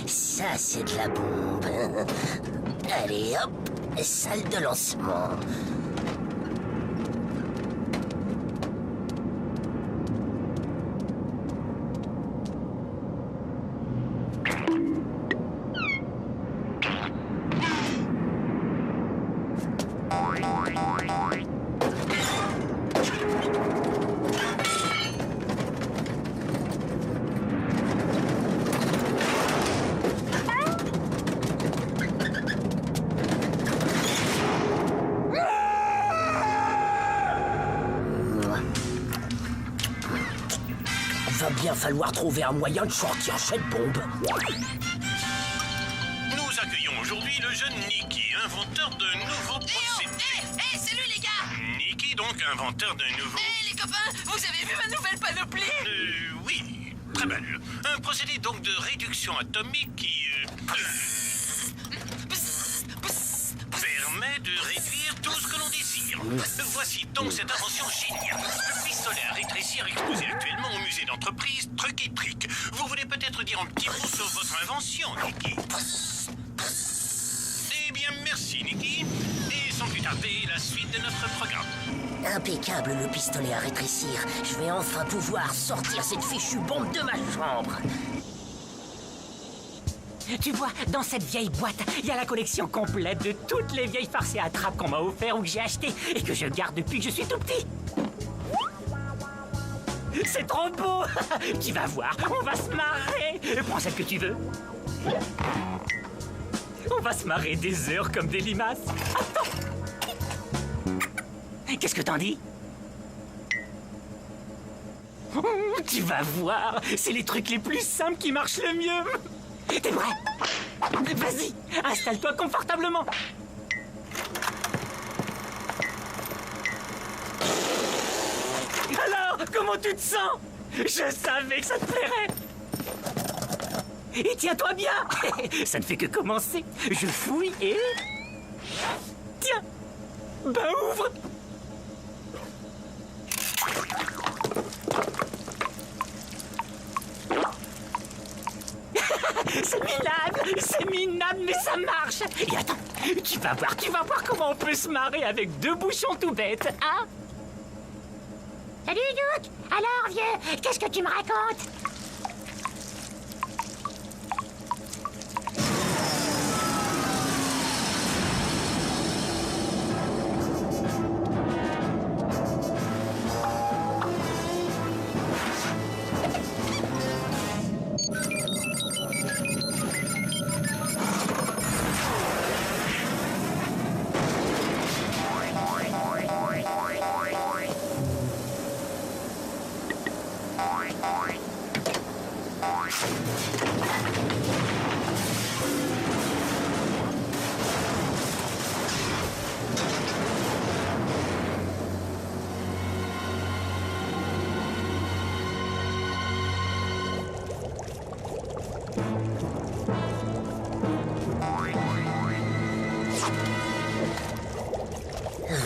Ça, c'est de la bombe. Allez, hop, salle de lancement. Va bien falloir trouver un moyen de sortir cette bombe. Nous accueillons aujourd'hui le jeune Nicky, inventeur de nouveaux procédés. Salut les gars! Nicky, donc, inventeur d'un nouveau... Les copains, vous avez vu ma nouvelle panoplie? Oui, très belle. Un procédé donc de réduction atomique qui... permet de réduire tout ce que l'on désire. Voici donc cette invention géniale. Le pistolet à rétrécir exposé actuellement au musée d'entreprise Truc et Trick. Vous voulez peut-être dire un petit mot sur votre invention, Nicky? Eh bien, merci, Nicky. Et sans plus tarder, la suite de notre programme. Impeccable, le pistolet à rétrécir. Je vais enfin pouvoir sortir cette fichue bombe de ma chambre. Tu vois, dans cette vieille boîte, il y a la collection complète de toutes les vieilles farces et attrapes qu'on m'a offert ou que j'ai acheté et que je garde depuis que je suis tout petit. C'est trop beau. Tu vas voir, on va se marrer. Prends celle que tu veux. On va se marrer des heures comme des limaces. Attends. Qu'est-ce que t'en dis? Tu vas voir, c'est les trucs les plus simples qui marchent le mieux. T'es prêt? Vas-y, installe-toi confortablement. Alors, comment tu te sens? Je savais que ça te plairait. Et tiens-toi bien. Ça ne fait que commencer. Je fouille et... Tiens. Ben ouvre. C'est minable, mais ça marche. Et attends, tu vas voir comment on peut se marrer avec deux bouchons tout bêtes, hein? Salut Duke. Alors vieux, qu'est-ce que tu me racontes?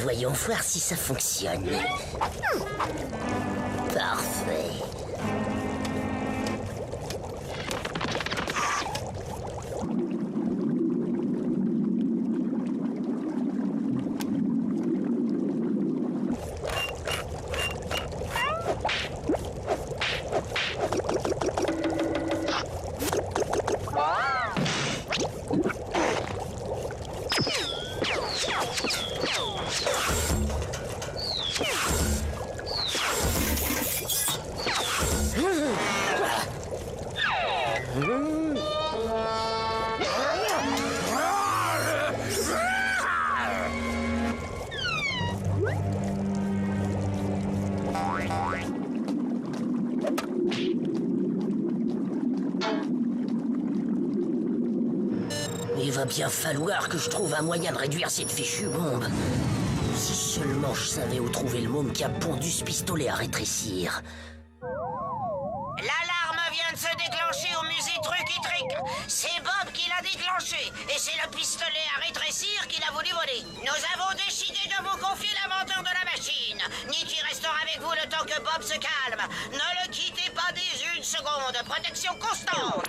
Voyons voir si ça fonctionne. Parfait. Il va bien falloir que je trouve un moyen de réduire cette fichue bombe. Si seulement je savais où trouver le môme qui a pondu ce pistolet à rétrécir. L'alarme vient de se déclencher au musée Truc et Trick. C'est Bob qui l'a déclenché. Et c'est le pistolet à rétrécir qu'il a voulu voler. Nous avons décidé de vous confier l'inventeur de la machine. Nicky restera avec vous le temps que Bob se calme. Ne le quittez pas dès une seconde. Protection constante.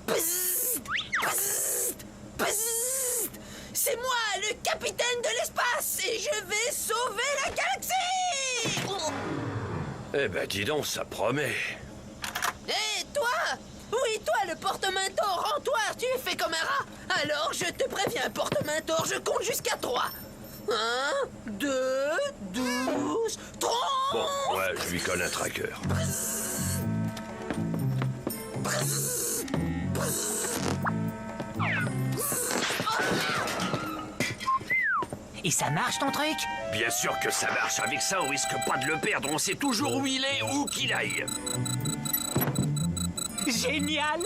Bzzzt, bzzzt, bzzzt. C'est moi, le capitaine de l'espace, et je vais sauver la galaxie. Oh. Eh ben dis donc, ça promet. Hé, toi! Oui, toi, le porte-mentor, rends-toi, tu es fait comme un rat. Alors, je te préviens, porte-mentor, je compte jusqu'à 3. 1, 2, 12, 30. Bon, ouais, je lui colle un tracker. Et ça marche ton truc? Bien sûr que ça marche. Avec ça, on risque pas de le perdre. On sait toujours où il est, où qu'il aille. Génial!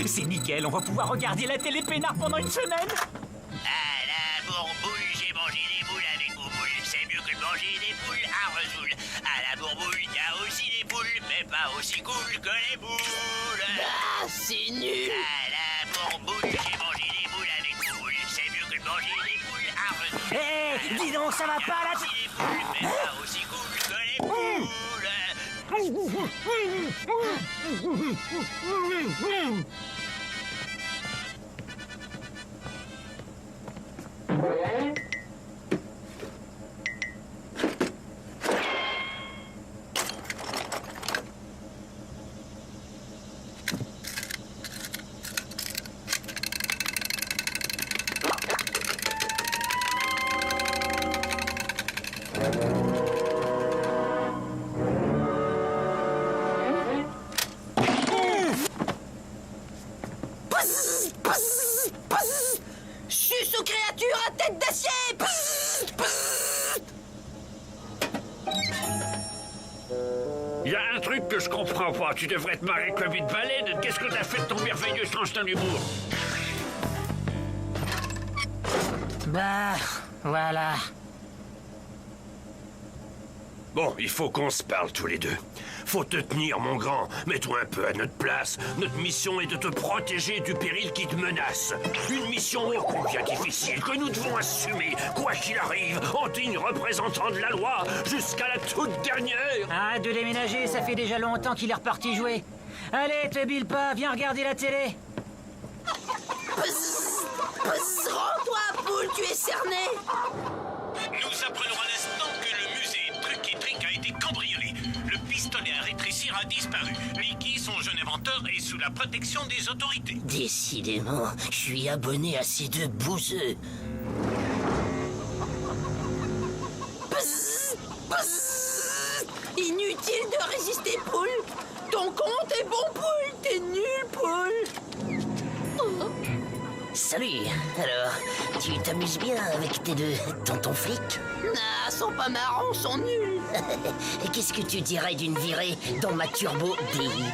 C'est nickel, on va pouvoir regarder la télé peinard pendant une semaine. À la bourbouille, j'ai mangé des boules avec bouboule. C'est mieux que de manger des poules à resoule. À la bourbouille, il y a aussi des poules, mais pas aussi cool que les boules. Ah, c'est nul. À la bourbouille, j'ai mangé des boules avec bouboule. C'est mieux que de manger des poules à resoule. Hé, dis donc, ça va pas là? Aussi des poules, mais pas aussi cool que les poules. Suce aux créatures à tête d'acier. Bzzzt, bzzzt. Il y a un truc que je comprends pas. Tu devrais te marrer comme une baleine. Qu'est-ce que t'as fait de ton merveilleux instinct d'humour? Bah, voilà. Bon, il faut qu'on se parle tous les deux. Faut te tenir, mon grand. Mets-toi un peu à notre place. Notre mission est de te protéger du péril qui te menace. Une mission ô combien difficile que nous devons assumer, quoi qu'il arrive, en digne représentant de la loi, jusqu'à la toute dernière. Arrête de déménager, ça fait déjà longtemps qu'il est reparti jouer. Allez, te bile pas, viens regarder la télé. Bzzzt, bzzzt. Rends-toi, poule, tu es cerné. Nous apprenons à l'instant que le musée Truc et Trick a été cambriolé. Le pistolet à rétrécir a disparu. Mickey, son jeune inventeur, est sous la protection des autorités. Décidément, je suis abonné à ces deux bouseux. Bzzzt, bzzzt. Inutile de résister, poule. Ton compte est bon, poule. T'es nul, poule. Oh. Salut. Alors, tu t'amuses bien avec tes deux tontons flics? Ah, sont pas marrants, sont nuls. Et qu'est-ce que tu dirais d'une virée dans ma turbo DI?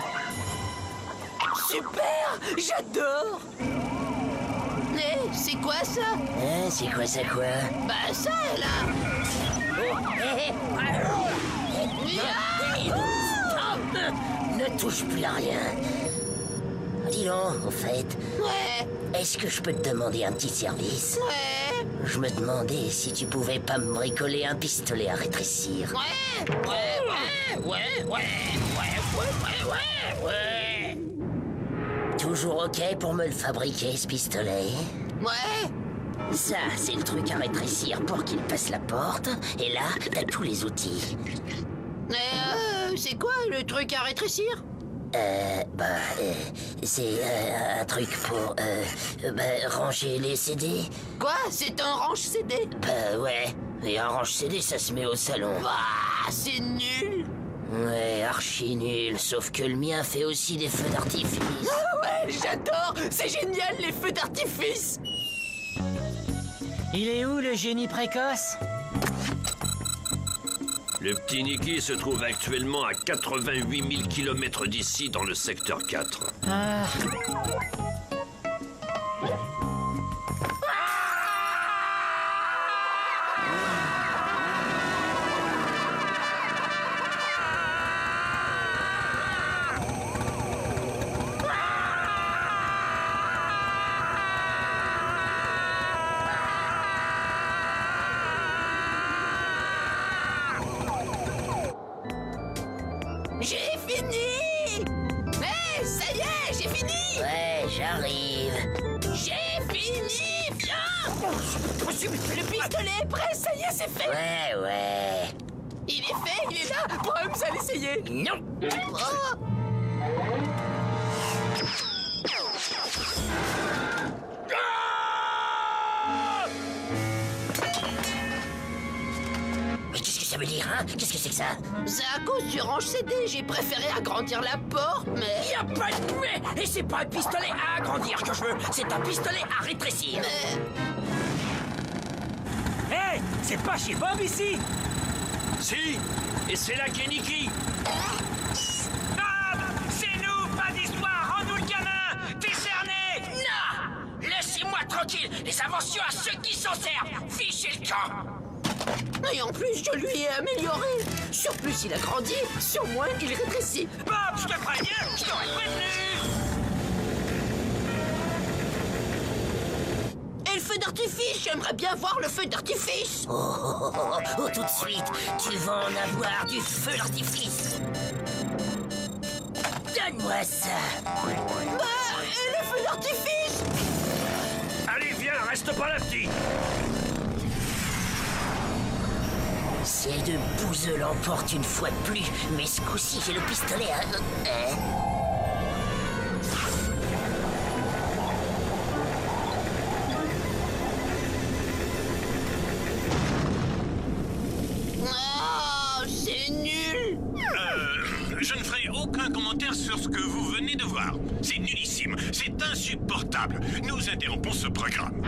Super, j'adore. Hé, c'est quoi ça? Hein, c'est quoi ça, quoi? Bah ça, là. Ne touche plus à rien. Dis donc, en fait, Ouais, est-ce que je peux te demander un petit service? ouais, Je me demandais si tu pouvais pas me bricoler un pistolet à rétrécir. ouais. Toujours ok pour me le fabriquer, ce pistolet? Ouais. Ça, c'est le truc à rétrécir pour qu'il passe la porte. Et là, t'as tous les outils. C'est quoi le truc à rétrécir? C'est un truc pour, ranger les CD. Quoi? C'est un range CD? Ouais. Et un range CD, ça se met au salon. Ah, c'est nul. Ouais, archi nul. Sauf que le mien fait aussi des feux d'artifice. Ouais, j'adore. C'est génial, les feux d'artifice. Il est où le génie précoce? Le petit Nicky se trouve actuellement à 88 000 km d'ici, dans le secteur 4. c'est possible. Le pistolet est prêt, ça y est, c'est fait. Ouais. Il est fait, il est là. Brahms va l'essayer. Non. Oh. Mais qu'est-ce que ça veut dire, hein? Qu'est-ce que c'est que ça? C'est à cause du range CD. J'ai préféré agrandir la porte, mais... Y a pas de mais. Et c'est pas un pistolet à agrandir que je veux. C'est un pistolet à rétrécir. Hé, c'est pas chez Bob ici. Si. Et c'est là qu'est Nicky. Bob, c'est nous, pas d'histoire. Rends-nous le gamin. T'es cerné. Non. Laissez-moi tranquille. Les inventions à ceux qui s'en servent. Fichez le camp. Et en plus, je lui ai amélioré. Sur plus, il a grandi. Sur moins, il rétrécit. Bob, je te préviens, je t'aurais prévenu. Et le feu d'artifice, j'aimerais bien voir le feu d'artifice. Oh, tout de suite. Tu vas en avoir du feu d'artifice. Donne-moi ça. Et le feu d'artifice. Allez, viens, reste pas là, petit. Ces deux bouseux l'emportent une fois de plus, mais ce coup-ci, j'ai le pistolet à... Oh, c'est nul. Je ne ferai aucun commentaire sur ce que vous venez de voir. C'est nullissime, c'est insupportable. Nous interrompons ce programme.